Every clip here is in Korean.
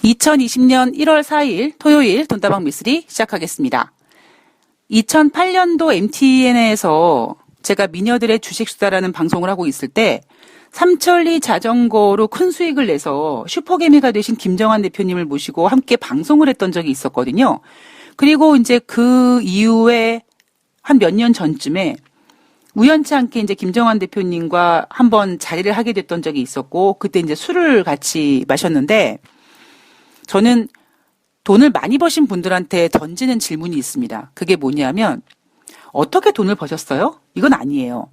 2020년 1월 4일 토요일 돈다방 미쓰리 시작하겠습니다. 2008년도 MTN에서 제가 미녀들의 주식수다라는 방송을 하고 있을 때 삼천리 자전거로 큰 수익을 내서 슈퍼개미가 되신 김정환 대표님을 모시고 함께 방송을 했던 적이 있었거든요. 그리고 이제 그 이후에 한 몇 년 전쯤에 우연치 않게 이제 김정환 대표님과 한번 자리를 하게 됐던 적이 있었고, 그때 이제 술을 같이 마셨는데, 저는 돈을 많이 버신 분들한테 던지는 질문이 있습니다. 그게 뭐냐면, 어떻게 돈을 버셨어요? 이건 아니에요.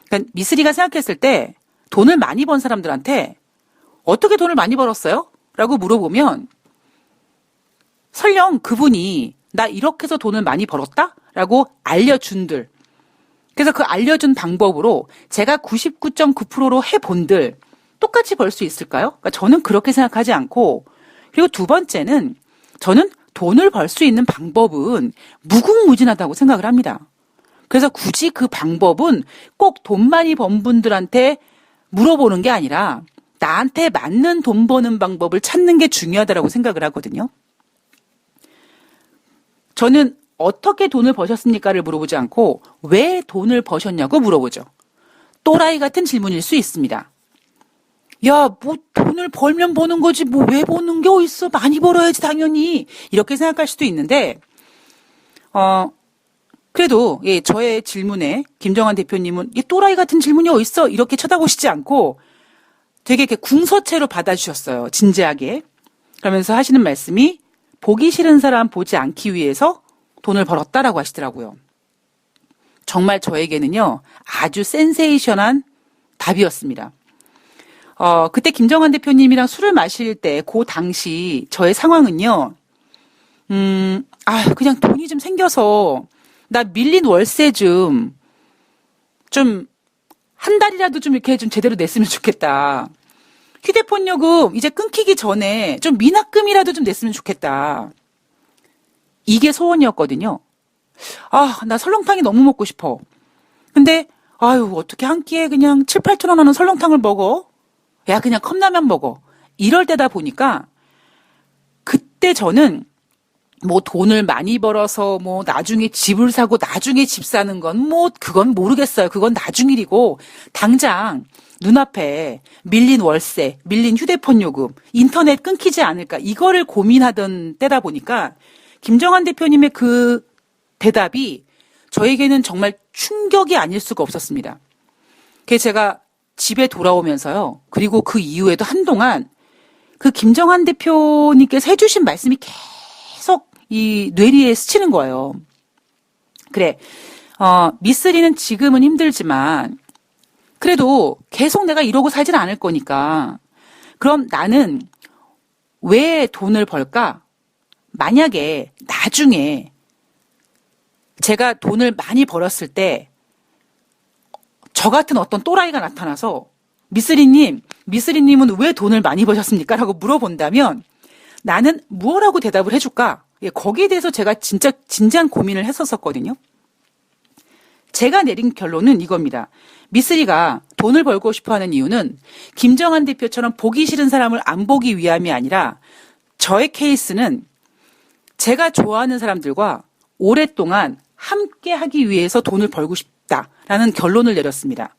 그러니까 미쓰리가 생각했을 때 돈을 많이 번 사람들한테 어떻게 돈을 많이 벌었어요? 라고 물어보면 설령 그분이 나 이렇게 해서 돈을 많이 벌었다? 라고 알려준들. 그래서 그 알려준 방법으로 제가 99.9%로 해본들 똑같이 벌 수 있을까요? 그러니까 저는 그렇게 생각하지 않고, 그리고 두 번째는 저는 돈을 벌 수 있는 방법은 무궁무진하다고 생각을 합니다. 그래서 굳이 그 방법은 꼭 돈 많이 번 분들한테 물어보는 게 아니라 나한테 맞는 돈 버는 방법을 찾는 게 중요하다고 생각을 하거든요. 저는 어떻게 돈을 버셨습니까를 물어보지 않고 왜 돈을 버셨냐고 물어보죠. 또라이 같은 질문일 수 있습니다. 야, 뭐 돈을 벌면 버는 거지 뭐 왜 버는 게 어딨어? 많이 벌어야지 당연히. 이렇게 생각할 수도 있는데 그래도 예, 저의 질문에 김정환 대표님은 이 또라이 같은 질문이 어딨어? 이렇게 쳐다보시지 않고 되게 이렇게 궁서체로 받아주셨어요. 진지하게. 그러면서 하시는 말씀이 보기 싫은 사람 보지 않기 위해서 돈을 벌었다라고 하시더라고요. 정말 저에게는요, 아주 센세이션한 답이었습니다. 그때 김정환 대표님이랑 술을 마실 때, 그 당시 저의 상황은요, 그냥 돈이 좀 생겨서, 나 밀린 월세 좀 한 달이라도 좀 이렇게 좀 제대로 냈으면 좋겠다. 휴대폰 요금 이제 끊기기 전에 좀 미납금이라도 좀 냈으면 좋겠다. 이게 소원이었거든요. 나 설렁탕이 너무 먹고 싶어. 근데 어떻게 한 끼에 그냥 7, 8천 원 하는 설렁탕을 먹어? 야, 그냥 컵라면 먹어. 이럴 때다 보니까 그때 저는 뭐 돈을 많이 벌어서 뭐 나중에 집을 사고 나중에 집 사는 건 뭐 그건 모르겠어요. 그건 나중 일이고 당장 눈앞에 밀린 월세, 밀린 휴대폰 요금, 인터넷 끊기지 않을까 이거를 고민하던 때다 보니까 김정환 대표님의 그 대답이 저에게는 정말 충격이 아닐 수가 없었습니다. 그래서 제가 집에 돌아오면서요. 그리고 그 이후에도 한동안 그 김정환 대표님께서 해주신 말씀이 계속 이 뇌리에 스치는 거예요. 그래, 미쓰리는 지금은 힘들지만 그래도 계속 내가 이러고 살진 않을 거니까 그럼 나는 왜 돈을 벌까? 만약에 나중에 제가 돈을 많이 벌었을 때 저 같은 어떤 또라이가 나타나서 미쓰리님은 왜 돈을 많이 버셨습니까? 라고 물어본다면 나는 무엇라고 대답을 해줄까? 거기에 대해서 제가 진짜 진지한 고민을 했었거든요. 제가 내린 결론은 이겁니다. 미쓰리가 돈을 벌고 싶어 하는 이유는 김정환 대표처럼 보기 싫은 사람을 안 보기 위함이 아니라 저의 케이스는 제가 좋아하는 사람들과 오랫동안 함께 하기 위해서 돈을 벌고 싶다라는 결론을 내렸습니다.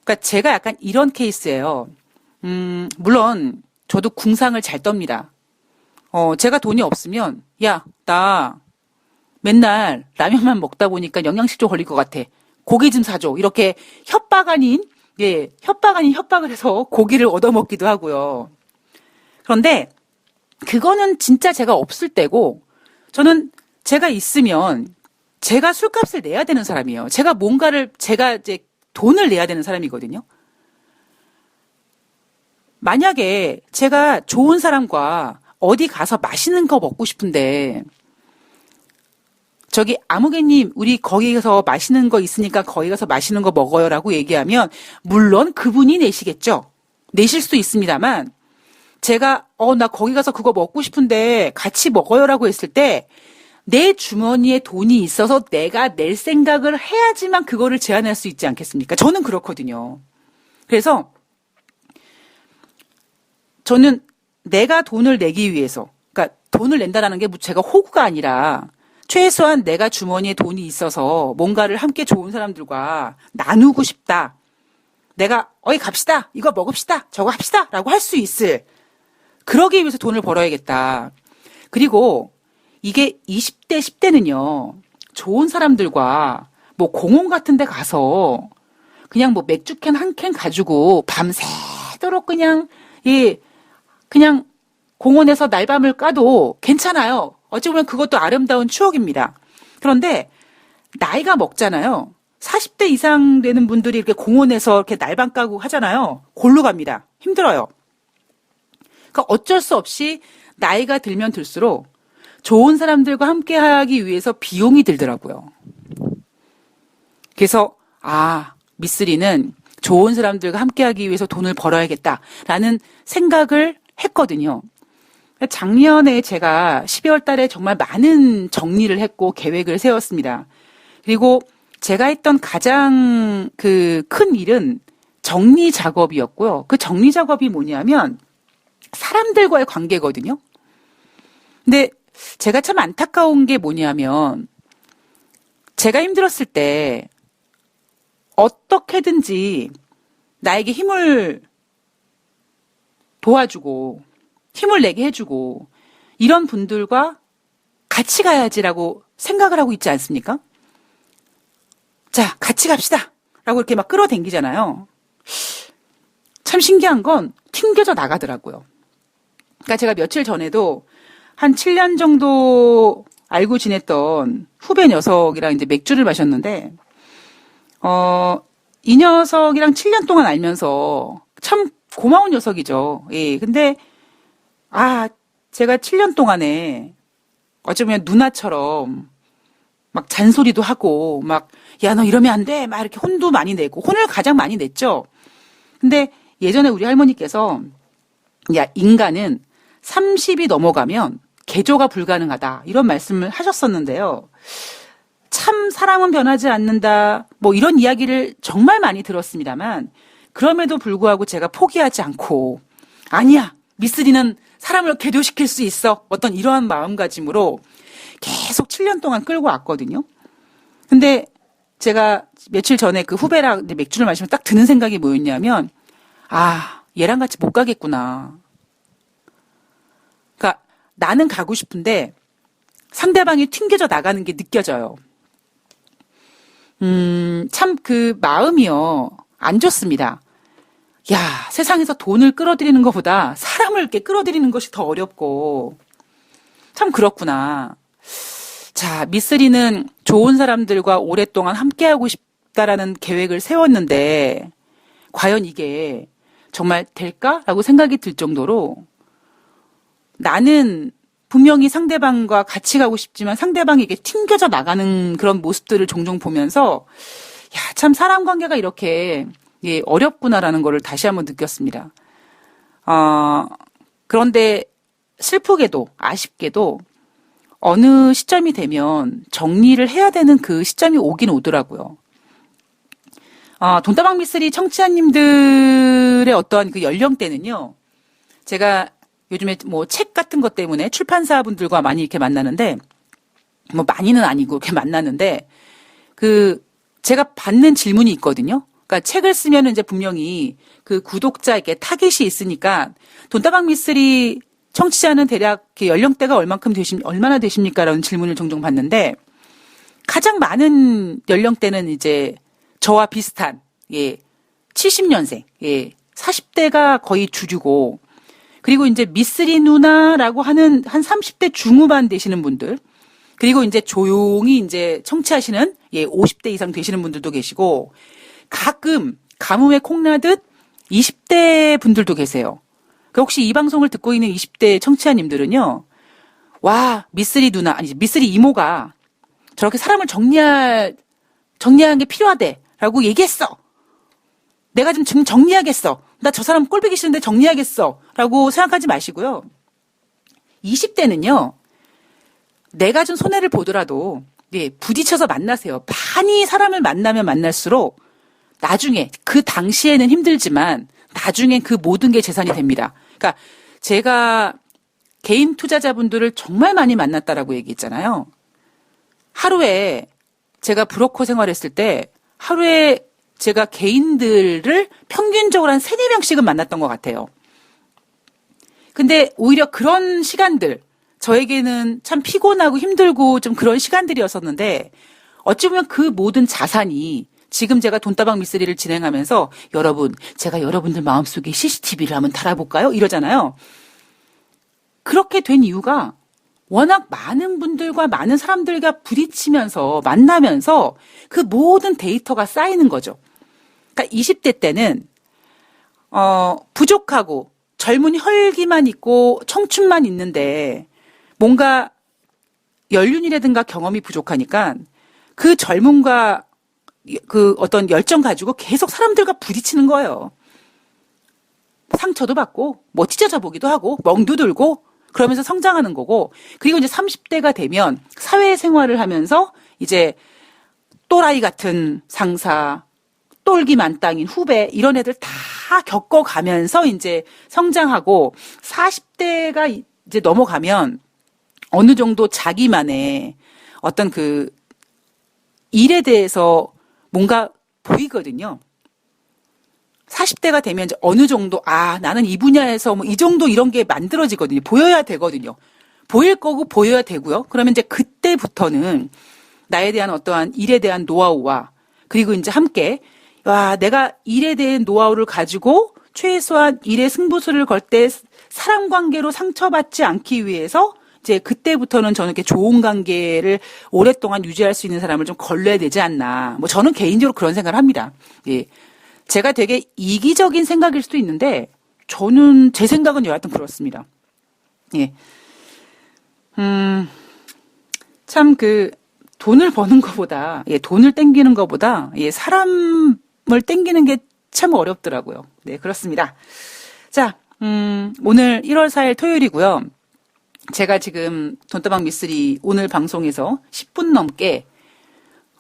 그러니까 제가 약간 이런 케이스예요. 물론 저도 궁상을 잘 떱니다. 제가 돈이 없으면 야, 나 맨날 라면만 먹다 보니까 영양실조 걸릴 것 같아. 고기 좀 사줘. 이렇게 협박 아닌 협박을 해서 고기를 얻어먹기도 하고요. 그런데 그거는 진짜 제가 없을 때고 저는 제가 있으면 제가 술값을 내야 되는 사람이에요. 제가 이제 돈을 내야 되는 사람이거든요. 만약에 제가 좋은 사람과 어디 가서 맛있는 거 먹고 싶은데 저기 아무개님 우리 거기에서 맛있는 거 있으니까 거기 가서 맛있는 거 먹어요라고 얘기하면 물론 그분이 내시겠죠. 내실 수도 있습니다만 제가 나 거기 가서 그거 먹고 싶은데 같이 먹어요라고 했을 때 내 주머니에 돈이 있어서 내가 낼 생각을 해야지만 그거를 제한할 수 있지 않겠습니까? 저는 그렇거든요. 그래서 저는 내가 돈을 내기 위해서, 그러니까 돈을 낸다라는 게 제가 호구가 아니라 최소한 내가 주머니에 돈이 있어서 뭔가를 함께 좋은 사람들과 나누고 싶다. 내가 어이 갑시다. 이거 먹읍시다. 저거 합시다. 라고 할 수 있을. 그러기 위해서 돈을 벌어야겠다. 그리고 이게 20대, 10대는요. 좋은 사람들과 뭐 공원 같은 데 가서 그냥 뭐 맥주캔 한 캔 가지고 밤새도록 그냥 그냥 공원에서 날밤을 까도 괜찮아요. 어찌 보면 그것도 아름다운 추억입니다. 그런데 나이가 먹잖아요. 40대 이상 되는 분들이 이렇게 공원에서 이렇게 날밤 까고 하잖아요. 골로 갑니다. 힘들어요. 그러니까 어쩔 수 없이 나이가 들면 들수록 좋은 사람들과 함께 하기 위해서 비용이 들더라고요. 그래서 미쓰리는 좋은 사람들과 함께 하기 위해서 돈을 벌어야겠다라는 생각을 했거든요. 작년에 제가 12월 달에 정말 많은 정리를 했고 계획을 세웠습니다. 그리고 제가 했던 가장 큰 일은 정리 작업이었고요. 그 정리 작업이 뭐냐면 사람들과의 관계거든요. 근데 제가 참 안타까운 게 뭐냐면 제가 힘들었을 때 어떻게든지 나에게 힘을 도와주고 힘을 내게 해주고 이런 분들과 같이 가야지라고 생각을 하고 있지 않습니까? 자, 같이 갑시다 라고 이렇게 막 끌어당기잖아요. 참 신기한 건 튕겨져 나가더라고요. 그러니까 제가 며칠 전에도 한 7년 정도 알고 지냈던 후배 녀석이랑 이제 맥주를 마셨는데 이 녀석이랑 7년 동안 알면서 참 고마운 녀석이죠. 예. 근데 제가 7년 동안에 어쩌면 누나처럼 막 잔소리도 하고 막 야, 너 이러면 안 돼. 막 이렇게 혼도 많이 내고 혼을 가장 많이 냈죠. 근데 예전에 우리 할머니께서 야, 인간은 30이 넘어가면 개조가 불가능하다. 이런 말씀을 하셨었는데요. 참 사람은 변하지 않는다. 뭐 이런 이야기를 정말 많이 들었습니다만 그럼에도 불구하고 제가 포기하지 않고 아니야. 미쓰리는 사람을 개조시킬 수 있어. 어떤 이러한 마음가짐으로 계속 7년 동안 끌고 왔거든요. 근데 제가 며칠 전에 그 후배랑 맥주를 마시면 딱 드는 생각이 뭐였냐면 얘랑 같이 못 가겠구나. 그러니까 나는 가고 싶은데 상대방이 튕겨져 나가는 게 느껴져요. 참 그 마음이요. 안 좋습니다. 야, 세상에서 돈을 끌어들이는 것보다 사람을 이렇게 끌어들이는 것이 더 어렵고 참 그렇구나. 자, 미쓰리는 좋은 사람들과 오랫동안 함께하고 싶다라는 계획을 세웠는데 과연 이게 정말 될까라고 생각이 들 정도로 나는 분명히 상대방과 같이 가고 싶지만 상대방에게 튕겨져 나가는 그런 모습들을 종종 보면서 야, 참 사람 관계가 이렇게 어렵구나라는 거를 다시 한번 느꼈습니다. 그런데 슬프게도 아쉽게도 어느 시점이 되면 정리를 해야 되는 그 시점이 오긴 오더라고요. 돈다방 미쓰리 청취자님들의 어떠한 그 연령대는요. 제가 요즘에 뭐 책 같은 것 때문에 출판사 분들과 많이 이렇게 만나는데 뭐 많이는 아니고 이렇게 만나는데 제가 받는 질문이 있거든요. 그러니까 책을 쓰면은 이제 분명히 그 구독자에게 타깃이 있으니까 돈다방 미쓰리 청취자는 대략 연령대가 얼마나 되십니까라는 질문을 종종 받는데 가장 많은 연령대는 이제 저와 비슷한 70년생, 40대가 거의 주류고 그리고 이제 미쓰리 누나라고 하는 한 30대 중후반 되시는 분들 그리고 이제 조용히 이제 청취하시는 50대 이상 되시는 분들도 계시고 가끔 가뭄에 콩나듯 20대 분들도 계세요. 혹시 이 방송을 듣고 있는 20대 청취자님들은요. 와, 미쓰리 누나, 아니 미쓰리 이모가 저렇게 사람을 정리하는 게 필요하대라고 얘기했어. 내가 좀 정리하겠어. 나 저 사람 꼴보기 싫은데 정리하겠어. 라고 생각하지 마시고요. 20대는요. 내가 좀 손해를 보더라도 부딪혀서 만나세요. 많이 사람을 만나면 만날수록 나중에 그 당시에는 힘들지만 나중엔 그 모든 게 재산이 됩니다. 그러니까 제가 개인 투자자분들을 정말 많이 만났다라고 얘기했잖아요. 하루에 제가 브로커 생활했을 때 하루에 제가 개인들을 평균적으로 한 3, 4명씩은 만났던 것 같아요. 근데 오히려 그런 시간들, 저에게는 참 피곤하고 힘들고 좀 그런 시간들이었었는데 어찌 보면 그 모든 자산이 지금 제가 돈다방 미쓰리를 진행하면서 여러분, 제가 여러분들 마음속에 CCTV를 한번 달아볼까요? 이러잖아요. 그렇게 된 이유가 워낙 많은 분들과 많은 사람들과 부딪히면서 만나면서 그 모든 데이터가 쌓이는 거죠. 그러니까 20대 때는 부족하고 젊은 혈기만 있고 청춘만 있는데 뭔가 연륜이라든가 경험이 부족하니까 그 젊음과 그 어떤 열정 가지고 계속 사람들과 부딪히는 거예요. 상처도 받고 뭐 찢어져 보기도 하고 멍도 들고 그러면서 성장하는 거고, 그리고 이제 30대가 되면 사회생활을 하면서 이제 또라이 같은 상사, 똘기 만땅인 후배 이런 애들 다 겪어가면서 이제 성장하고 40대가 이제 넘어가면 어느 정도 자기만의 어떤 그 일에 대해서 뭔가 보이거든요. 40대가 되면 이제 어느 정도, 나는 이 분야에서 뭐 이 정도 이런 게 만들어지거든요. 보여야 되거든요. 보일 거고 보여야 되고요. 그러면 이제 그때부터는 나에 대한 어떠한 일에 대한 노하우와 그리고 이제 함께, 내가 일에 대한 노하우를 가지고 최소한 일의 승부수를 걸 때 사람 관계로 상처받지 않기 위해서 이제 그때부터는 저는 이렇게 좋은 관계를 오랫동안 유지할 수 있는 사람을 좀 걸러야 되지 않나. 뭐 저는 개인적으로 그런 생각을 합니다. 예. 제가 되게 이기적인 생각일 수도 있는데 저는 제 생각은 여하튼 그렇습니다. 예. 참 돈을 버는 것보다 돈을 땡기는 것보다 사람을 땡기는 게 참 어렵더라고요. 네, 그렇습니다. 자, 오늘 1월 4일 토요일이고요. 제가 지금 돈다방 미쓰리 오늘 방송에서 10분 넘게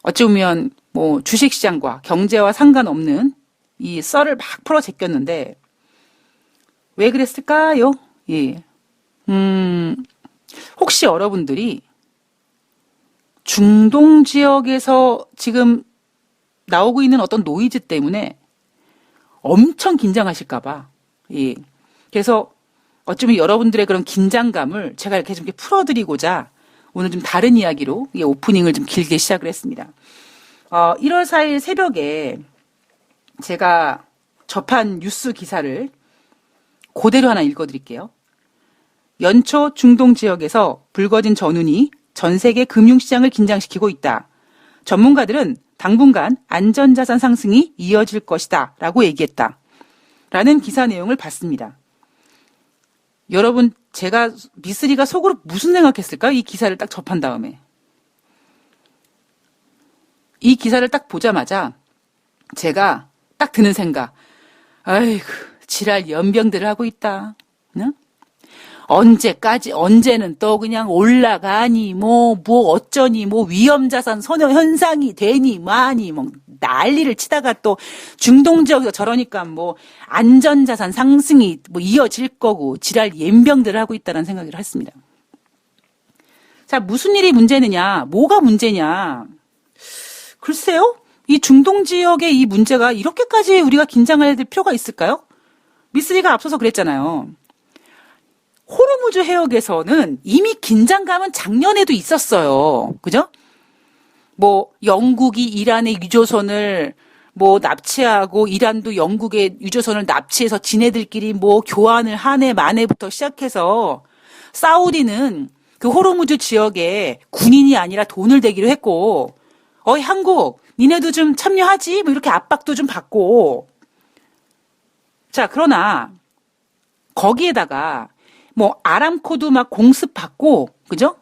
어찌 보면 뭐 주식시장과 경제와 상관없는 이 썰을 막 풀어 제꼈는데 왜 그랬을까요? 예. 혹시 여러분들이 중동 지역에서 지금 나오고 있는 어떤 노이즈 때문에 엄청 긴장하실까봐. 예. 그래서 어쩌면 여러분들의 그런 긴장감을 제가 이렇게 좀 풀어드리고자 오늘 좀 다른 이야기로 오프닝을 좀 길게 시작을 했습니다. 1월 4일 새벽에 제가 접한 뉴스 기사를 그대로 하나 읽어드릴게요. 연초 중동 지역에서 불거진 전운이 전 세계 금융시장을 긴장시키고 있다. 전문가들은 당분간 안전자산 상승이 이어질 것이다 라고 얘기했다. 라는 기사 내용을 봤습니다. 여러분, 제가 미쓰리가 속으로 무슨 생각했을까요? 이 기사를 딱 접한 다음에. 이 기사를 딱 보자마자 제가 딱 드는 생각. 아이고, 지랄 연병들을 하고 있다. 응? 언제는 또 그냥 올라가니, 뭐 어쩌니, 뭐 위험자산 선호 현상이 되니, 뭐하니, 뭐 난리를 치다가 또 중동 지역에서 저러니까 뭐 안전자산 상승이 뭐 이어질 거고, 지랄 연병들을 하고 있다는 생각을 했습니다. 자, 무슨 일이 문제느냐, 뭐가 문제냐. 글쎄요, 이 중동 지역의 이 문제가 이렇게까지 우리가 긴장해야 될 필요가 있을까요? 미쓰리가 앞서서 그랬잖아요. 호르무즈 해역에서는 이미 긴장감은 작년에도 있었어요. 그죠? 뭐 영국이 이란의 유조선을 뭐 납치하고 이란도 영국의 유조선을 납치해서 지네들끼리 뭐 교환을 한 해 만해부터 시작해서 사우디는 그 호르무즈 지역에 군인이 아니라 돈을 대기로 했고 한국 니네도 좀 참여하지? 뭐 이렇게 압박도 좀 받고. 자, 그러나 거기에다가 뭐 아람코도 막 공습받고, 그죠?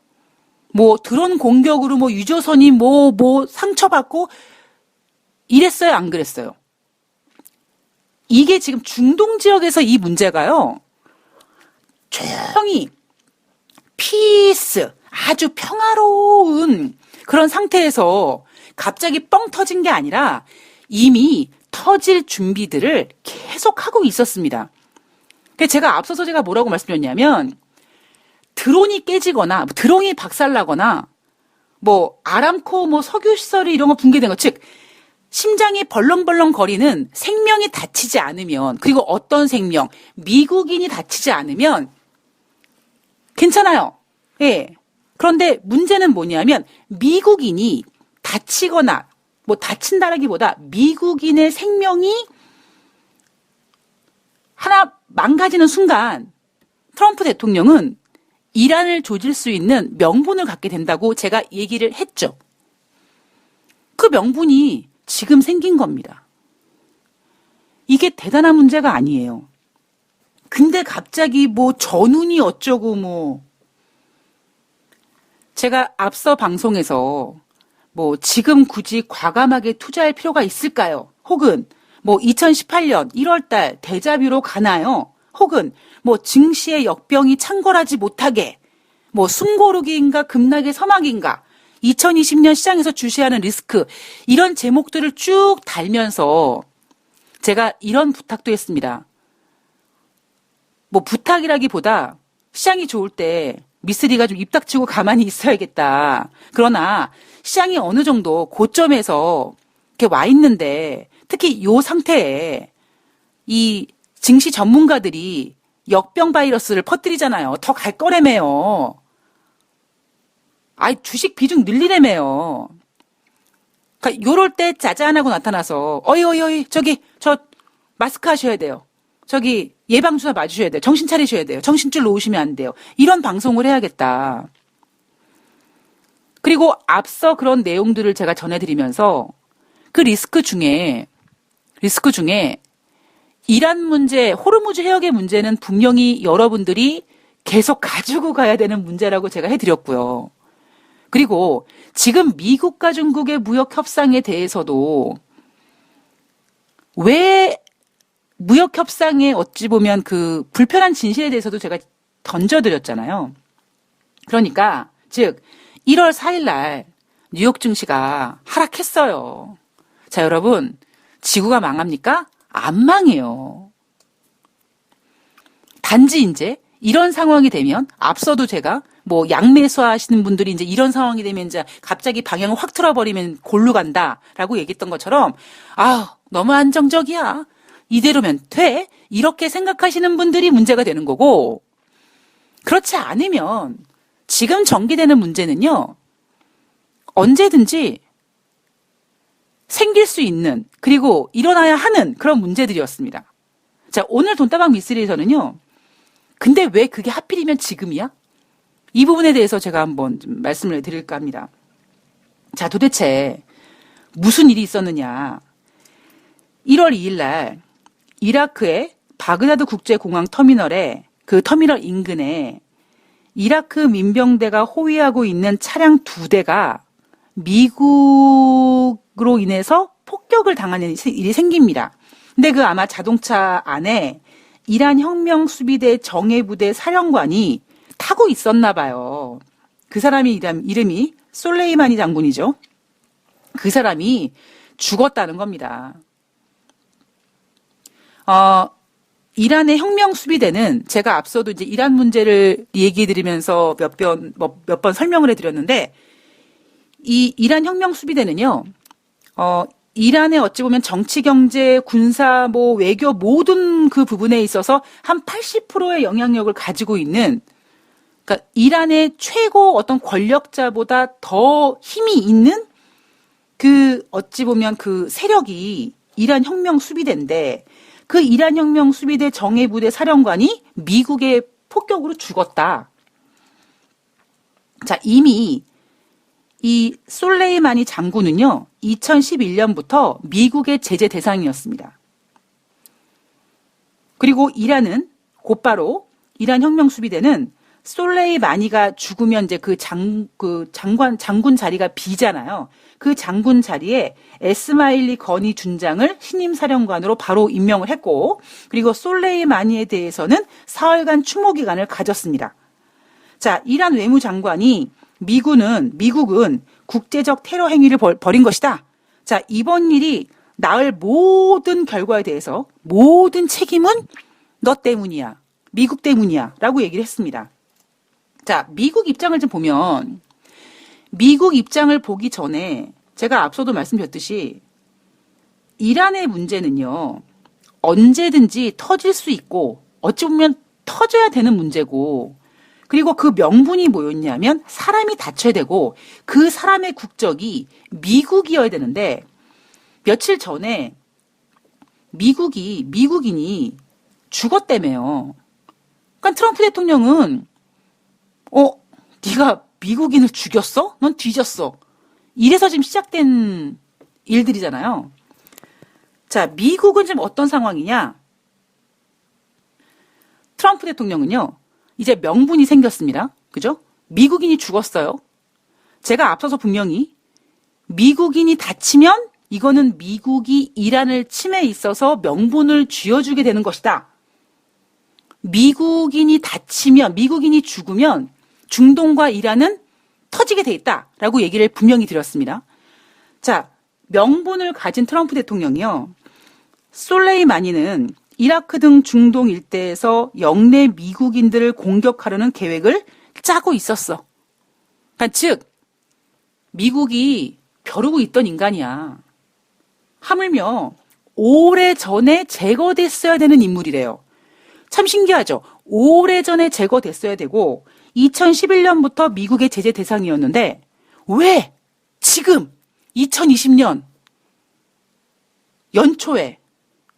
뭐 드론 공격으로 뭐 유조선이 뭐 상처받고 이랬어요, 안 그랬어요? 이게 지금 중동 지역에서 이 문제가요. 조용히 피스, 아주 평화로운 그런 상태에서 갑자기 뻥 터진 게 아니라 이미 터질 준비들을 계속 하고 있었습니다. 제가 앞서서 제가 뭐라고 말씀드렸냐면 드론이 깨지거나 드론이 박살나거나 뭐 아람코 뭐 석유 시설이 이런 거 붕괴된 거, 즉 심장이 벌렁벌렁 거리는 생명이 다치지 않으면, 그리고 어떤 생명, 미국인이 다치지 않으면 괜찮아요. 예. 그런데 문제는 뭐냐면 미국인이 다치거나 뭐 다친다라기보다 미국인의 생명이 하나 망가지는 순간 트럼프 대통령은 이란을 조질 수 있는 명분을 갖게 된다고 제가 얘기를 했죠. 그 명분이 지금 생긴 겁니다. 이게 대단한 문제가 아니에요. 근데 갑자기 뭐 전운이 어쩌고 뭐. 제가 앞서 방송에서 뭐 지금 굳이 과감하게 투자할 필요가 있을까요? 혹은 뭐 2018년 1월달 데자뷰로 가나요? 혹은 뭐 증시의 역병이 창궐하지 못하게 뭐 숨고르기인가 급락의 서막인가 2020년 시장에서 주시하는 리스크, 이런 제목들을 쭉 달면서 제가 이런 부탁도 했습니다. 뭐 부탁이라기보다 시장이 좋을 때 미쓰리가 좀 입 닥치고 가만히 있어야겠다. 그러나 시장이 어느 정도 고점에서 이렇게 와 있는데, 특히 요 상태에 이 증시 전문가들이 역병 바이러스를 퍼뜨리잖아요. 더 갈 거라며요. 주식 비중 늘리라며요. 그러니까 요럴 때 짜잔하고 나타나서 어이 저기 저 마스크 하셔야 돼요. 저기 예방주사 맞으셔야 돼요. 정신 차리셔야 돼요. 정신줄 놓으시면 안 돼요. 이런 방송을 해야겠다. 그리고 앞서 그런 내용들을 제가 전해드리면서 그 리스크 중에 이란 문제, 호르무즈 해역의 문제는 분명히 여러분들이 계속 가지고 가야 되는 문제라고 제가 해드렸고요. 그리고 지금 미국과 중국의 무역 협상에 대해서도 왜 무역 협상에 어찌 보면 그 불편한 진실에 대해서도 제가 던져드렸잖아요. 그러니까 즉 1월 4일 날 뉴욕 증시가 하락했어요. 자, 여러분, 지구가 망합니까? 안 망해요. 단지 이제 이런 상황이 되면, 앞서도 제가 뭐 양매수 하시는 분들이 이제 이런 상황이 되면 이제 갑자기 방향을 확 틀어버리면 골로 간다라고 얘기했던 것처럼, 너무 안정적이야. 이대로면 돼. 이렇게 생각하시는 분들이 문제가 되는 거고, 그렇지 않으면 지금 전개되는 문제는요, 언제든지 생길 수 있는, 그리고 일어나야 하는 그런 문제들이었습니다. 자, 오늘 돈다방 미쓰리에서는요, 근데 왜 그게 하필이면 지금이야? 이 부분에 대해서 제가 한번 좀 말씀을 드릴까 합니다. 자, 도대체 무슨 일이 있었느냐. 1월 2일 날 이라크의 바그다드 국제공항 터미널에, 그 터미널 인근에 이라크 민병대가 호위하고 있는 차량 2대가 미국으로 인해서 폭격을 당하는 일이 생깁니다. 근데 그 아마 자동차 안에 이란 혁명 수비대 정예부대 사령관이 타고 있었나 봐요. 그 사람이 이름이 솔레이마니 장군이죠. 그 사람이 죽었다는 겁니다. 이란의 혁명 수비대는 제가 앞서도 이제 이란 문제를 얘기해 드리면서 몇 번 설명을 해 드렸는데, 이 이란 혁명 수비대는요, 이란의 어찌 보면 정치, 경제, 군사, 뭐 외교 모든 그 부분에 있어서 한 80%의 영향력을 가지고 있는, 그러니까 이란의 최고 어떤 권력자보다 더 힘이 있는 그 어찌 보면 그 세력이 이란 혁명 수비대인데, 그 이란 혁명 수비대 정예부대 사령관이 미국의 폭격으로 죽었다. 자, 이미 이 솔레이마니 장군은요, 2011년부터 미국의 제재 대상이었습니다. 그리고 이란은 곧바로, 이란 혁명 수비대는 솔레이마니가 죽으면 이제 장군 자리가 비잖아요. 그 장군 자리에 에스마일리 거니 준장을 신임 사령관으로 바로 임명을 했고, 그리고 솔레이마니에 대해서는 사흘간 추모 기간을 가졌습니다. 자, 이란 외무장관이 미국은 국제적 테러 행위를 벌인 것이다. 자, 이번 일이 낳을 모든 결과에 대해서 모든 책임은 너 때문이야. 미국 때문이야 라고 얘기를 했습니다. 자, 미국 입장을 좀 보면 미국 입장을 보기 전에 제가 앞서도 말씀드렸듯이 이란의 문제는요. 언제든지 터질 수 있고 어찌 보면 터져야 되는 문제고 그리고 그 명분이 뭐였냐면 사람이 다쳐야 되고 그 사람의 국적이 미국이어야 되는데 며칠 전에 미국인이 죽었다며요. 그러니까 트럼프 대통령은 네가 미국인을 죽였어? 넌 뒤졌어. 이래서 지금 시작된 일들이잖아요. 자, 미국은 지금 어떤 상황이냐? 트럼프 대통령은요. 이제 명분이 생겼습니다. 그죠? 미국인이 죽었어요. 제가 앞서서 분명히 미국인이 다치면 이거는 미국이 이란을 침해에 있어서 명분을 쥐어주게 되는 것이다. 미국인이 다치면, 미국인이 죽으면 중동과 이란은 터지게 돼 있다라고 얘기를 분명히 드렸습니다. 자, 명분을 가진 트럼프 대통령이요. 솔레이마니는 이라크 등 중동 일대에서 영내 미국인들을 공격하려는 계획을 짜고 있었어. 그러니까 즉 미국이 벼르고 있던 인간이야. 하물며 오래전에 제거됐어야 되는 인물이래요. 참 신기하죠. 오래전에 제거됐어야 되고 2011년부터 미국의 제재 대상이었는데 왜 지금 2020년 연초에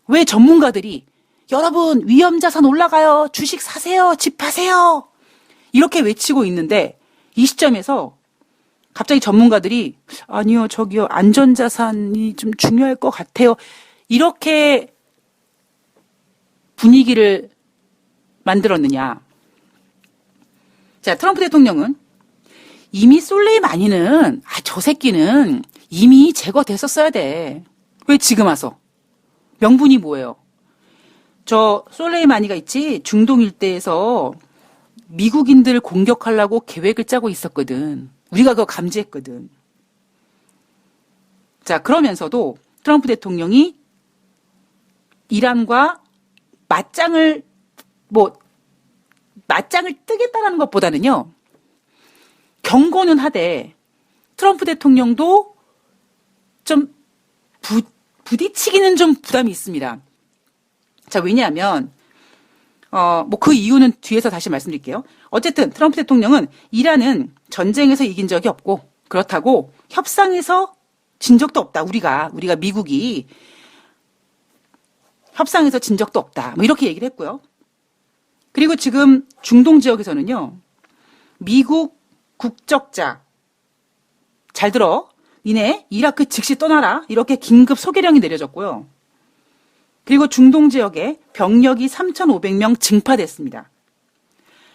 왜 전문가들이 여러분 위험자산 올라가요. 주식 사세요. 집 파세요. 이렇게 외치고 있는데 이 시점에서 갑자기 전문가들이 아니요. 저기요. 안전자산이 좀 중요할 것 같아요. 이렇게 분위기를 만들었느냐. 자, 트럼프 대통령은 이미 솔레이마니는 저 새끼는 이미 제거됐었어야 돼. 왜 지금 와서? 명분이 뭐예요? 저 솔레이마니가 있지 중동 일대에서 미국인들 공격하려고 계획을 짜고 있었거든. 우리가 그거 감지했거든. 자, 그러면서도 트럼프 대통령이 이란과 맞짱을 뜨겠다는 것보다는요. 경고는 하되 트럼프 대통령도 좀 부딪히기는 좀 부담이 있습니다. 자, 왜냐하면 그 이유는 뒤에서 다시 말씀드릴게요. 어쨌든 트럼프 대통령은 이란은 전쟁에서 이긴 적이 없고 그렇다고 협상에서 진 적도 없다. 우리가 미국이 협상에서 진 적도 없다. 뭐 이렇게 얘기를 했고요. 그리고 지금 중동 지역에서는요. 미국 국적자 잘 들어. 니네 이라크 즉시 떠나라. 이렇게 긴급 소개령이 내려졌고요. 그리고 중동 지역에 병력이 3,500명 증파됐습니다.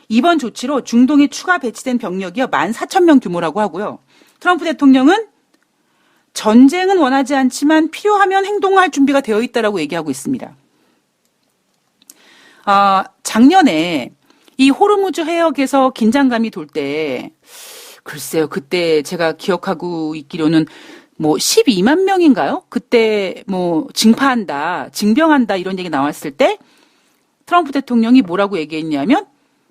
이번 조치로 중동에 추가 배치된 병력이요 14,000명 규모라고 하고요. 트럼프 대통령은 전쟁은 원하지 않지만 필요하면 행동할 준비가 되어 있다라고 얘기하고 있습니다. 작년에 이 호르무즈 해역에서 긴장감이 돌 때 글쎄요. 그때 제가 기억하고 있기로는 12만 명인가요? 그때 증파한다, 징병한다 이런 얘기 나왔을 때 트럼프 대통령이 뭐라고 얘기했냐면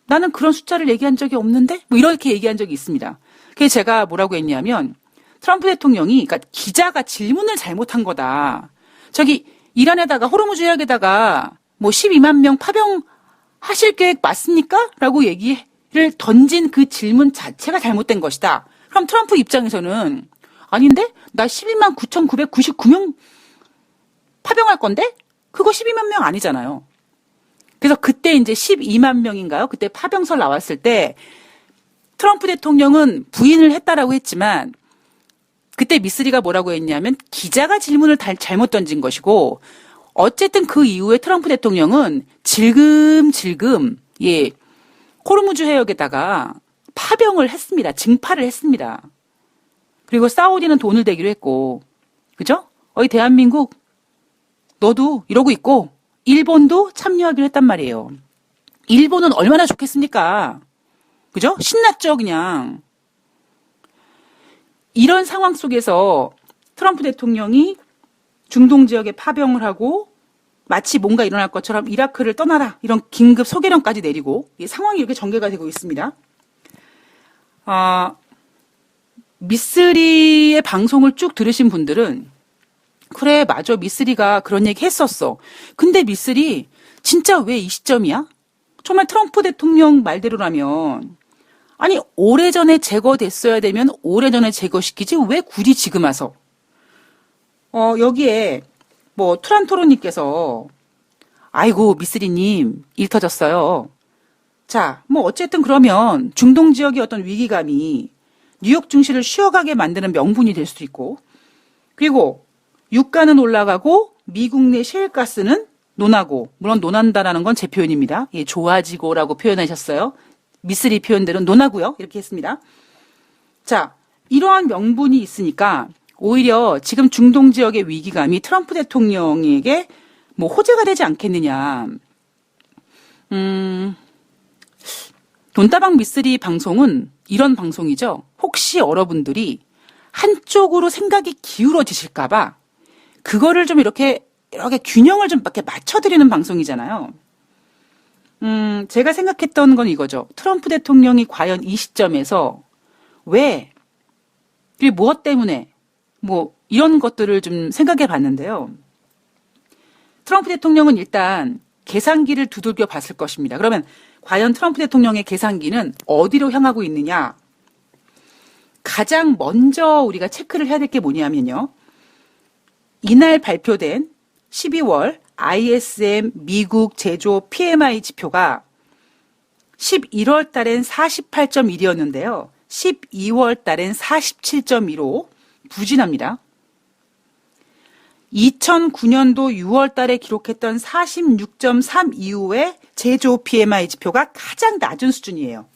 나는 그런 숫자를 얘기한 적이 없는데 이렇게 얘기한 적이 있습니다. 그래서 제가 뭐라고 했냐면 트럼프 대통령이 그러니까 기자가 질문을 잘못한 거다. 저기 이란에다가 호르무즈 해역에다가 12만 명 파병하실 계획 맞습니까? 라고 얘기를 던진 그 질문 자체가 잘못된 것이다. 그럼 트럼프 입장에서는 아닌데? 나 12만 9,999명 파병할 건데? 그거 12만 명 아니잖아요. 그래서 그때 이제 12만 명인가요? 그때 파병설 나왔을 때 트럼프 대통령은 부인을 했다라고 했지만 그때 미쓰리가 뭐라고 했냐면 기자가 질문을 잘못 던진 것이고 어쨌든 그 이후에 트럼프 대통령은 질금질금 호르무즈 해역에다가 파병을 했습니다. 증파를 했습니다. 그리고 사우디는 돈을 대기로 했고 그죠? 어이 대한민국 너도 이러고 있고 일본도 참여하기로 했단 말이에요. 일본은 얼마나 좋겠습니까? 그죠? 신났죠 그냥. 이런 상황 속에서 트럼프 대통령이 중동 지역에 파병을 하고 마치 뭔가 일어날 것처럼 이라크를 떠나라 이런 긴급 소개령까지 내리고 이 상황이 이렇게 전개가 되고 있습니다. 미쓰리의 방송을 쭉 들으신 분들은 그래 맞아 미쓰리가 그런 얘기 했었어. 근데 미쓰리 진짜 왜 이 시점이야? 정말 트럼프 대통령 말대로라면 아니 오래전에 제거됐어야 되면 오래전에 제거시키지 왜 굳이 지금 와서 여기에 뭐 투란토로님께서 아이고 미쓰리님 일 터졌어요. 자, 뭐 어쨌든 그러면 중동 지역의 어떤 위기감이 뉴욕 증시를 쉬어가게 만드는 명분이 될 수도 있고 그리고 유가는 올라가고 미국 내 셰일가스는 논하고 물론 논한다라는 건 제 표현입니다. 예, 좋아지고라고 표현하셨어요. 미쓰리 표현대로 논하고요. 이렇게 했습니다. 자, 이러한 명분이 있으니까 오히려 지금 중동 지역의 위기감이 트럼프 대통령에게 뭐 호재가 되지 않겠느냐. 돈다방 미쓰리 방송은 이런 방송이죠. 혹시 여러분들이 한쪽으로 생각이 기울어지실까봐 그거를 좀 이렇게 균형을 좀 이렇게 맞춰드리는 방송이잖아요. 제가 생각했던 건 이거죠. 트럼프 대통령이 과연 이 시점에서 왜, 그리고 무엇 때문에, 뭐, 이런 것들을 좀 생각해 봤는데요. 트럼프 대통령은 일단 계산기를 두들겨 봤을 것입니다. 그러면 과연 트럼프 대통령의 계산기는 어디로 향하고 있느냐? 가장 먼저 우리가 체크를 해야 될 게 뭐냐면요. 이날 발표된 12월 ISM 미국 제조 PMI 지표가 11월 달엔 48.1이었는데요. 12월 달엔 47.1로 부진합니다. 2009년도 6월 달에 기록했던 46.3 이후에 제조 PMI 지표가 가장 낮은 수준이에요.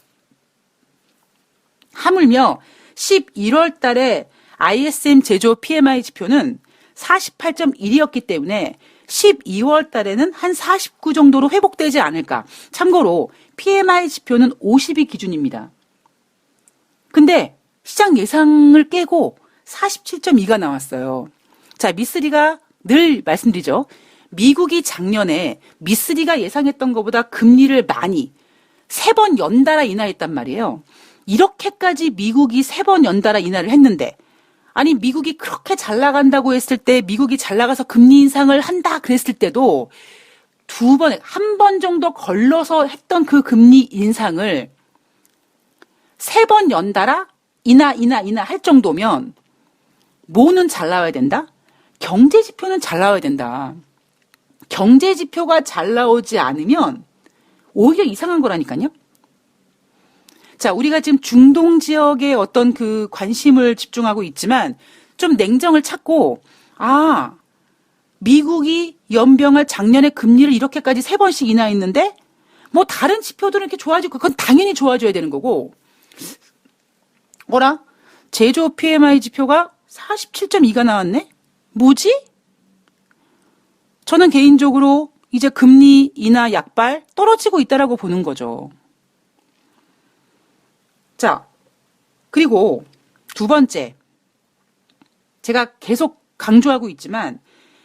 하물며 11월 달에 ISM 제조 PMI 지표는 48.1이었기 때문에 12월 달에는 한 49 정도로 회복되지 않을까. 참고로 PMI 지표는 50이 기준입니다. 근데 시장 예상을 깨고 47.2가 나왔어요. 자, 미쓰리가 늘 말씀드리죠. 미국이 작년에 미쓰리가 예상했던 것보다 금리를 많이 3번 연달아 인하했단 말이에요. 이렇게까지 미국이 3번 연달아 인하를 했는데 아니 미국이 그렇게 잘 나간다고 했을 때 미국이 잘 나가서 금리 인상을 한다 그랬을 때도 한 번 정도 걸러서 했던 그 금리 인상을 3번 연달아 인하 할 정도면 뭐는 잘 나와야 된다? 경제 지표는 잘 나와야 된다. 경제 지표가 잘 나오지 않으면 오히려 이상한 거라니까요. 자, 우리가 지금 중동 지역에 어떤 그 관심을 집중하고 있지만 좀 냉정을 찾고 미국이 연병할 작년에 금리를 이렇게까지 3번씩 인하했는데 뭐 다른 지표들은 이렇게 좋아지고 그건 당연히 좋아져야 되는 거고 제조 PMI 지표가 47.2가 나왔네? 뭐지? 저는 개인적으로 이제 금리 인하 약발 떨어지고 있다라고 보는 거죠. 자, 그리고 두 번째. 제가 계속 강조하고 있지만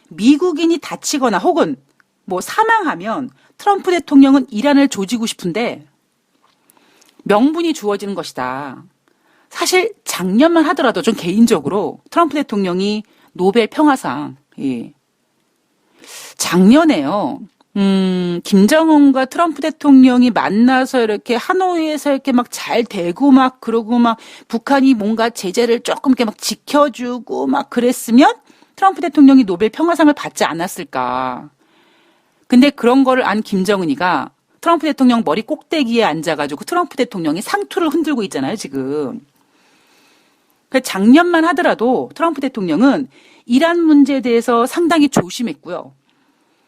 미국인이 다치거나 혹은 뭐 사망하면 트럼프 대통령은 이란을 조지고 싶은데 명분이 주어지는 것이다. 사실 작년만 하더라도 좀 개인적으로 트럼프 대통령이 노벨 평화상 작년에요. 김정은과 트럼프 대통령이 만나서 이렇게 하노이에서 이렇게 막 잘 되고 막 그러고 막 북한이 뭔가 제재를 조금 이렇게 막 지켜주고 막 그랬으면 트럼프 대통령이 노벨 평화상을 받지 않았을까. 근데 그런 거를 안 김정은이가 트럼프 대통령 머리 꼭대기에 앉아가지고 트럼프 대통령이 상투를 흔들고 있잖아요, 지금. 작년만 하더라도 트럼프 대통령은 이란 문제에 대해서 상당히 조심했고요.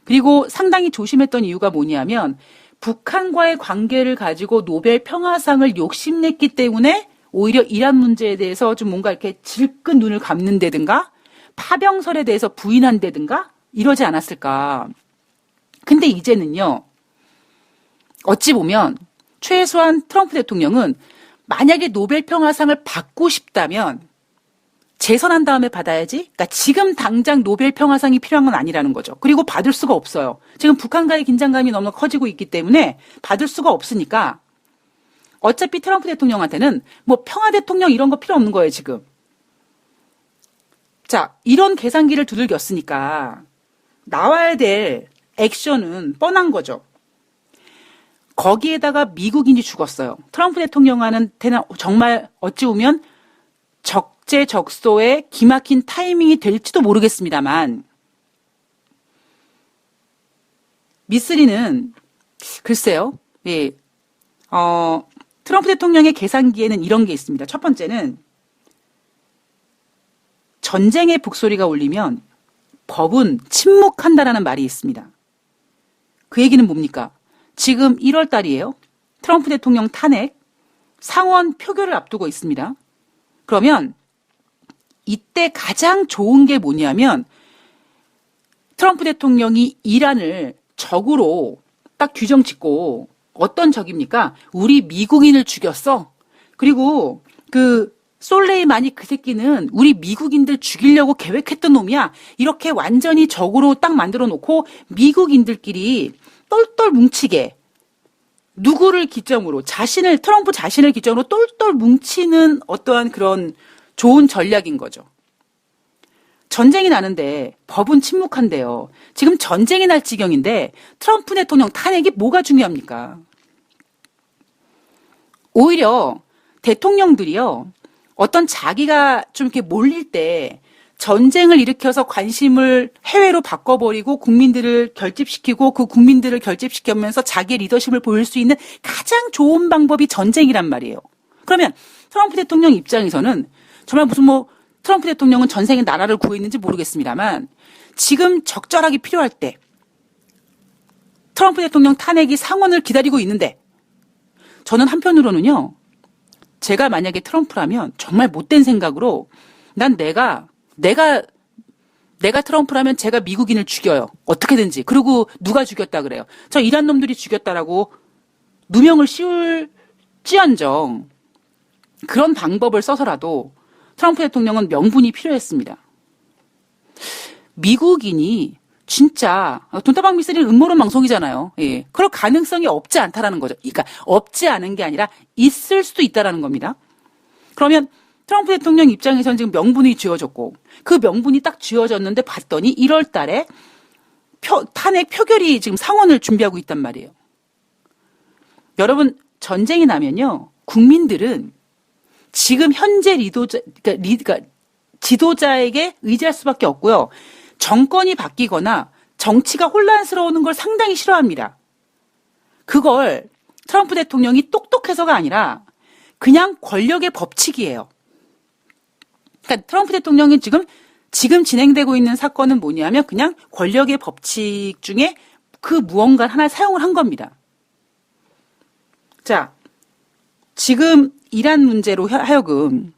그리고 상당히 조심했던 이유가 뭐냐면 북한과의 관계를 가지고 노벨 평화상을 욕심냈기 때문에 오히려 이란 문제에 대해서 좀 뭔가 이렇게 질끈 눈을 감는다든가 파병설에 대해서 부인한다든가 이러지 않았을까. 근데 이제는요. 어찌 보면 최소한 트럼프 대통령은 만약에 노벨 평화상을 받고 싶다면 재선한 다음에 받아야지. 그러니까 지금 당장 노벨 평화상이 필요한 건 아니라는 거죠. 그리고 받을 수가 없어요. 지금 북한과의 긴장감이 너무 커지고 있기 때문에 받을 수가 없으니까 어차피 트럼프 대통령한테는 뭐 평화 대통령 이런 거 필요 없는 거예요, 지금. 자, 이런 계산기를 두들겼으니까 나와야 될 액션은 뻔한 거죠. 거기에다가 미국인이 죽었어요. 트럼프 대통령한테는 정말 어찌 보면 적재적소에 기막힌 타이밍이 될지도 모르겠습니다만 미쓰리는 글쎄요. 예. 트럼프 대통령의 계산기에는 이런 게 있습니다. 첫 번째는 전쟁의 북소리가 울리면 법은 침묵한다라는 말이 있습니다. 그 얘기는 뭡니까? 지금 1월 달이에요. 트럼프 대통령 탄핵 상원 표결을 앞두고 있습니다. 그러면 이때 가장 좋은 게 뭐냐면 트럼프 대통령이 이란을 적으로 딱 규정 짓고 어떤 적입니까? 우리 미국인을 죽였어. 그리고 그 솔레이마니 그 새끼는 우리 미국인들 죽이려고 계획했던 놈이야. 이렇게 완전히 적으로 딱 만들어 놓고 미국인들끼리 똘똘 뭉치게 누구를 기점으로 트럼프 자신을 기점으로 똘똘 뭉치는 어떠한 그런 좋은 전략인 거죠. 전쟁이 나는데 법은 침묵한데요. 지금 전쟁이 날 지경인데 트럼프 대통령 탄핵이 뭐가 중요합니까? 오히려 대통령들이요. 어떤 자기가 좀 이렇게 몰릴 때 전쟁을 일으켜서 관심을 해외로 바꿔버리고 국민들을 결집시키고 그 국민들을 결집시키면서 자기의 리더십을 보일 수 있는 가장 좋은 방법이 전쟁이란 말이에요. 그러면 트럼프 대통령 입장에서는 정말 무슨 트럼프 대통령은 전생에 나라를 구했는지 모르겠습니다만 지금 적절하게 필요할 때 트럼프 대통령 탄핵이 상원을 기다리고 있는데 저는 한편으로는요. 제가 만약에 트럼프라면 정말 못된 생각으로 난 내가 트럼프라면 제가 미국인을 죽여요. 어떻게든지. 그리고 누가 죽였다 그래요. 저 이란 놈들이 죽였다라고 누명을 씌울지언정 그런 방법을 써서라도 트럼프 대통령은 명분이 필요했습니다. 미국인이 진짜 돈다방 미쓰리는 음모론 방송이잖아요. 예. 그럴 가능성이 없지 않다라는 거죠. 그러니까 없지 않은 게 아니라 있을 수도 있다라는 겁니다. 그러면 트럼프 대통령 입장에서는 지금 명분이 쥐어졌고 그 명분이 딱 쥐어졌는데 봤더니 1월 달에 탄핵 표결이 지금 상원을 준비하고 있단 말이에요. 여러분 전쟁이 나면요. 국민들은 지금 현재 그러니까 지도자에게 의지할 수밖에 없고요. 정권이 바뀌거나 정치가 혼란스러운 걸 상당히 싫어합니다. 그걸 트럼프 대통령이 똑똑해서가 아니라 그냥 권력의 법칙이에요. 그러니까 트럼프 대통령이 지금 진행되고 있는 사건은 뭐냐면 그냥 권력의 법칙 중에 그 무언가 하나 사용을 한 겁니다. 자, 지금 이란 문제로 하여금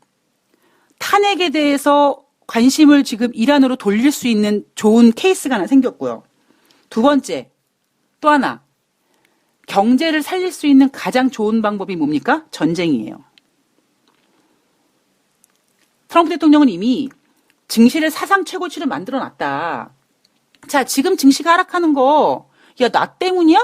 탄핵에 대해서 관심을 지금 이란으로 돌릴 수 있는 좋은 케이스가 하나 생겼고요. 두 번째, 또 하나. 경제를 살릴 수 있는 가장 좋은 방법이 뭡니까? 전쟁이에요. 트럼프 대통령은 이미 증시를 사상 최고치를 만들어 놨다. 자, 지금 증시가 하락하는 거, 야, 나 때문이야?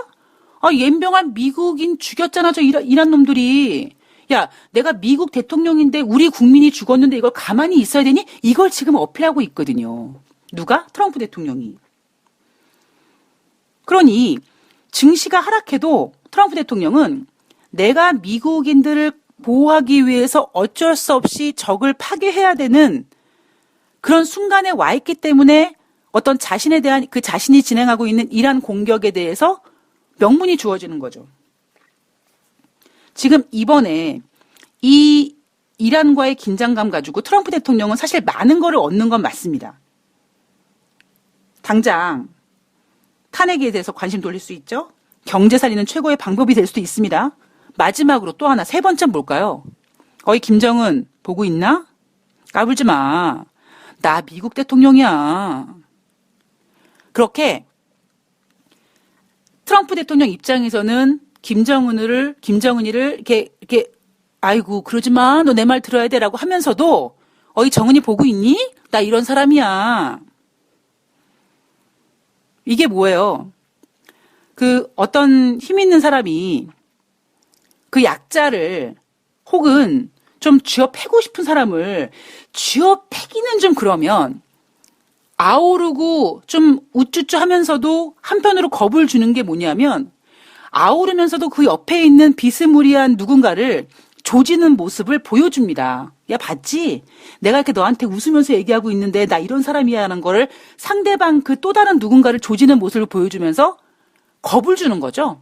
옌병한 미국인 죽였잖아, 저 이란 놈들이. 야, 내가 미국 대통령인데 우리 국민이 죽었는데 이걸 가만히 있어야 되니? 이걸 지금 어필하고 있거든요. 누가? 트럼프 대통령이. 그러니 증시가 하락해도 트럼프 대통령은 내가 미국인들을 보호하기 위해서 어쩔 수 없이 적을 파괴해야 되는 그런 순간에 와 있기 때문에 어떤 자신에 대한 그 자신이 진행하고 있는 이란 공격에 대해서 명분이 주어지는 거죠. 지금 이번에 이 이란과의 긴장감 가지고 트럼프 대통령은 사실 많은 거를 얻는 건 맞습니다. 당장 탄핵에 대해서 관심 돌릴 수 있죠. 경제 살리는 최고의 방법이 될 수도 있습니다. 마지막으로 또 하나, 세 번째는 뭘까요? 어이 김정은 보고 있나? 까불지 마. 나 미국 대통령이야. 그렇게 트럼프 대통령 입장에서는 김정은이를 이렇게 아이고 그러지 마. 너 내 말 들어야 돼라고 하면서도 어이 정은이 보고 있니? 나 이런 사람이야. 이게 뭐예요? 그 어떤 힘 있는 사람이 그 약자를 혹은 좀 쥐어 패고 싶은 사람을 쥐어 패기는 좀 그러면 아우르고 좀 우쭈쭈 하면서도 한편으로 겁을 주는 게 뭐냐면 아우르면서도 그 옆에 있는 비스무리한 누군가를 조지는 모습을 보여줍니다. 야, 봤지? 내가 이렇게 너한테 웃으면서 얘기하고 있는데 나 이런 사람이야 하는 거를 상대방 그 또 다른 누군가를 조지는 모습을 보여주면서 겁을 주는 거죠.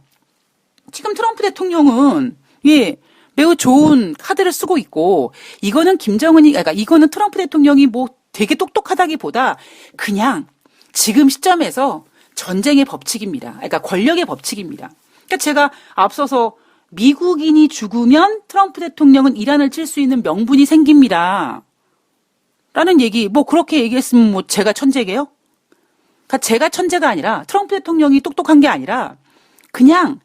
지금 트럼프 대통령은 예, 매우 좋은 카드를 쓰고 있고 이거는 그러니까 이거는 트럼프 대통령이 뭐 되게 똑똑하다기보다 그냥 지금 시점에서 전쟁의 법칙입니다. 그러니까 권력의 법칙입니다. 그러니까 제가 앞서서 미국인이 죽으면 트럼프 대통령은 이란을 칠 수 있는 명분이 생깁니다. 라는 얘기, 뭐 그렇게 얘기했으면 뭐 제가 천재게요? 그러니까 제가 천재가 아니라 트럼프 대통령이 똑똑한 게 아니라 그냥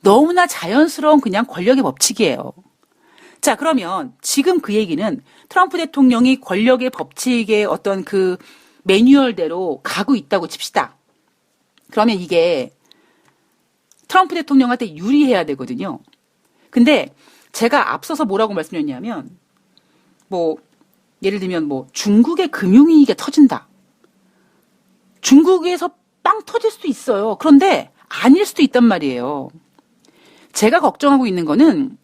너무나 자연스러운 그냥 권력의 법칙이에요. 자, 그러면 지금 그 얘기는 트럼프 대통령이 권력의 법칙의 어떤 그 매뉴얼대로 가고 있다고 칩시다. 그러면 이게 트럼프 대통령한테 유리해야 되거든요. 근데 제가 앞서서 뭐라고 말씀드렸냐면 뭐 예를 들면 뭐 중국의 금융위기가 터진다. 중국에서 빵 터질 수도 있어요. 그런데 아닐 수도 있단 말이에요. 제가 걱정하고 있는 거는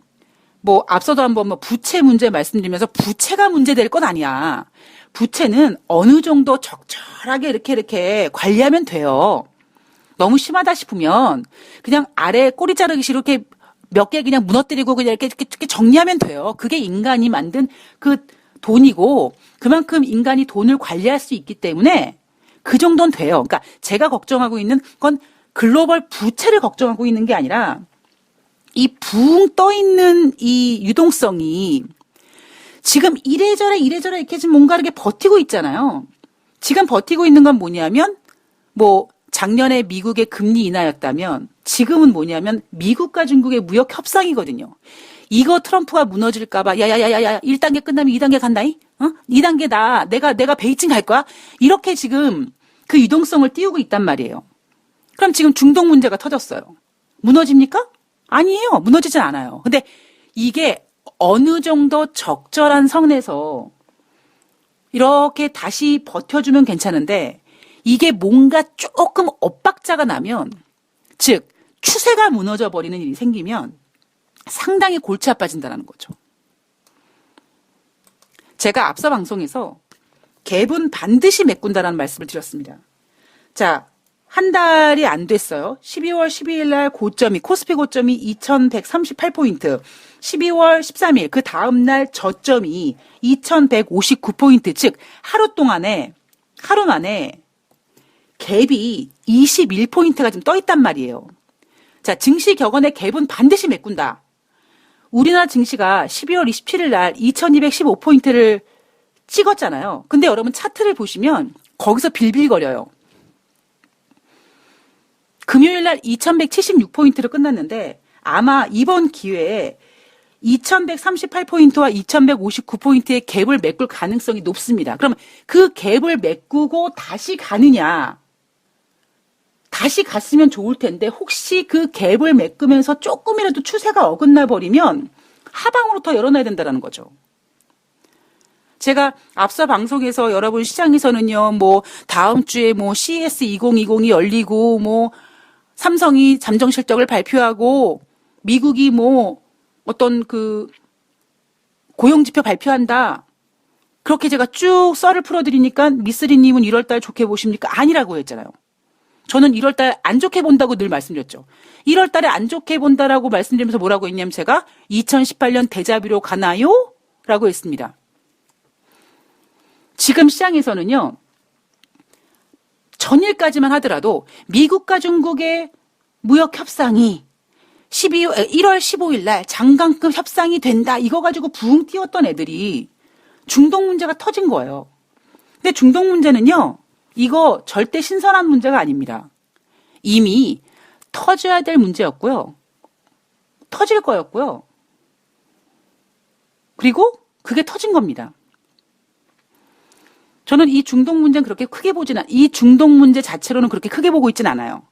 뭐 앞서도 한번 뭐 부채 문제 말씀드리면서 부채가 문제될 건 아니야. 부채는 어느 정도 적절하게 이렇게 관리하면 돼요. 너무 심하다 싶으면 그냥 아래 꼬리 자르기식으로 이렇게 몇 개 그냥 무너뜨리고 그냥 이렇게 정리하면 돼요. 그게 인간이 만든 그 돈이고 그만큼 인간이 돈을 관리할 수 있기 때문에 그 정도는 돼요. 그러니까 제가 걱정하고 있는 건 글로벌 부채를 걱정하고 있는 게 아니라 이 붕 떠 있는 이 유동성이 지금 이래저래 이렇게 지금 뭔가 이렇게 버티고 있잖아요. 지금 버티고 있는 건 뭐냐면 뭐 작년에 미국의 금리 인하였다면 지금은 뭐냐면 미국과 중국의 무역 협상이거든요. 이거 트럼프가 무너질까봐 야야야야야 1단계 끝나면 2단계 간다이? 2단계 내가 베이징 갈 거야? 이렇게 지금 그 유동성을 띄우고 있단 말이에요. 그럼 지금 중동 문제가 터졌어요. 무너집니까? 아니에요. 무너지진 않아요. 근데 이게 어느 정도 적절한 선에서 이렇게 다시 버텨주면 괜찮은데 이게 뭔가 조금 엇박자가 나면 즉 추세가 무너져 버리는 일이 생기면 상당히 골치 아파진다는 거죠. 제가 앞서 방송에서 갭은 반드시 메꾼다라는 말씀을 드렸습니다. 자, 한 달이 안 됐어요. 12월 12일 날 고점이 코스피 고점이 2138포인트. 12월 13일 그 다음 날 저점이 2159포인트. 즉 하루 만에 갭이 21포인트가 좀 떠 있단 말이에요. 자, 증시 격언의 갭은 반드시 메꾼다. 우리나라 증시가 12월 27일 날 2215포인트를 찍었잖아요. 근데 여러분 차트를 보시면 거기서 빌빌거려요. 금요일 날 2176포인트로 끝났는데 아마 이번 기회에 2138포인트와 2159포인트의 갭을 메꿀 가능성이 높습니다. 그럼 그 갭을 메꾸고 다시 가느냐? 다시 갔으면 좋을 텐데 혹시 그 갭을 메꾸면서 조금이라도 추세가 어긋나 버리면 하방으로 더 열어놔야 된다는 거죠. 제가 앞서 방송에서 여러분 시장에서는요, 뭐 다음 주에 뭐 CES 2020이 열리고 뭐 삼성이 잠정 실적을 발표하고 미국이 뭐 어떤 그 고용지표 발표한다. 그렇게 제가 쭉 썰을 풀어드리니까 미쓰리님은 1월달 좋게 보십니까? 아니라고 했잖아요. 저는 1월달 안 좋게 본다고 늘 말씀드렸죠. 1월달에 안 좋게 본다라고 말씀드리면서 뭐라고 했냐면 제가 2018년 데자뷰로 가나요? 라고 했습니다. 지금 시장에서는요. 전일까지만 하더라도 미국과 중국의 무역 협상이 1월 15일 날 장관급 협상이 된다. 이거 가지고 붕 뛰었던 애들이 중동 문제가 터진 거예요. 근데 중동 문제는요. 이거 절대 신선한 문제가 아닙니다. 이미 터져야 될 문제였고요. 터질 거였고요. 그리고 그게 터진 겁니다. 저는 이 중동 문제는 그렇게 크게 이 중동 문제 자체로는 그렇게 크게 보고 있진 않아요.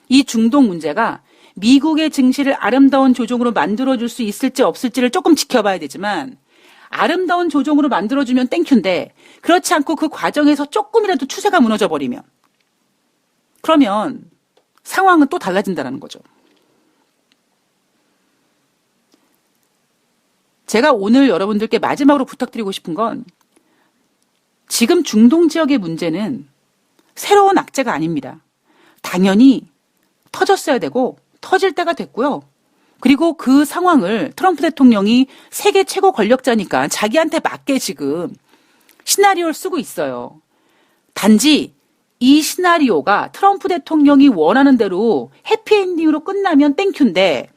이 중동 문제가 미국의 증시를 아름다운 조정으로 만들어줄 수 있을지 없을지를 조금 지켜봐야 되지만 아름다운 조정으로 만들어주면 땡큐인데 그렇지 않고 그 과정에서 조금이라도 추세가 무너져 버리면 그러면 상황은 또 달라진다는 거죠. 제가 오늘 여러분들께 마지막으로 부탁드리고 싶은 건 지금 중동 지역의 문제는 새로운 악재가 아닙니다. 당연히 터졌어야 되고 터질 때가 됐고요. 그리고 그 상황을 트럼프 대통령이 세계 최고 권력자니까 자기한테 맞게 지금 시나리오를 쓰고 있어요. 단지 이 시나리오가 트럼프 대통령이 원하는 대로 해피엔딩으로 끝나면 땡큐인데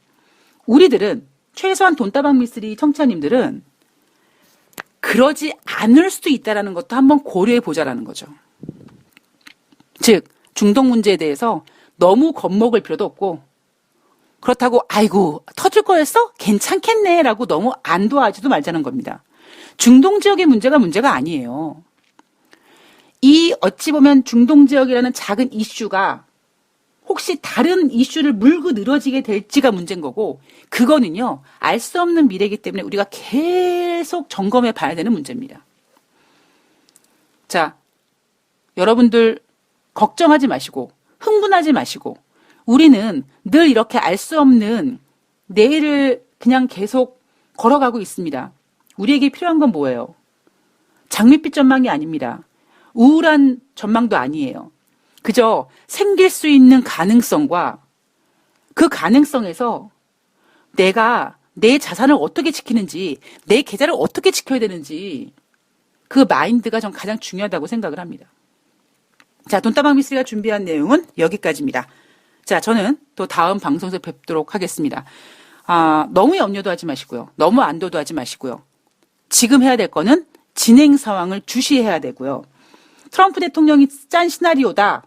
우리들은 최소한 돈다방 미스리 청취자님들은 그러지 않을 수도 있다는 것도 한번 고려해 보자라는 거죠. 즉 중동 문제에 대해서 너무 겁먹을 필요도 없고 그렇다고 아이고 터질 거였어? 괜찮겠네 라고 너무 안도하지도 말자는 겁니다. 중동 지역의 문제가 아니에요. 이 어찌 보면 중동 지역이라는 작은 이슈가 혹시 다른 이슈를 물고 늘어지게 될지가 문제인 거고 그거는요 알 수 없는 미래이기 때문에 우리가 계속 점검해 봐야 되는 문제입니다. 자, 여러분들 걱정하지 마시고 흥분하지 마시고 우리는 늘 이렇게 알 수 없는 내일을 그냥 계속 걸어가고 있습니다. 우리에게 필요한 건 뭐예요? 장밋빛 전망이 아닙니다. 우울한 전망도 아니에요. 그저 생길 수 있는 가능성과 그 가능성에서 내가 내 자산을 어떻게 지키는지, 내 계좌를 어떻게 지켜야 되는지 그 마인드가 전 가장 중요하다고 생각을 합니다. 자, 돈다방 미스리가 준비한 내용은 여기까지입니다. 자, 저는 또 다음 방송에서 뵙도록 하겠습니다. 너무 염려도 하지 마시고요. 너무 안도도 하지 마시고요. 지금 해야 될 거는 진행 상황을 주시해야 되고요. 트럼프 대통령이 짠 시나리오다.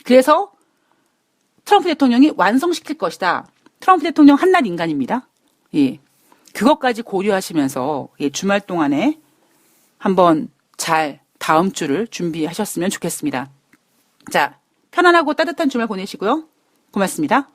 그래서 트럼프 대통령이 완성시킬 것이다. 트럼프 대통령 한낱 인간입니다. 예. 그것까지 고려하시면서 주말 동안에 한번 잘 다음 주를 준비하셨으면 좋겠습니다. 자, 편안하고 따뜻한 주말 보내시고요. 고맙습니다.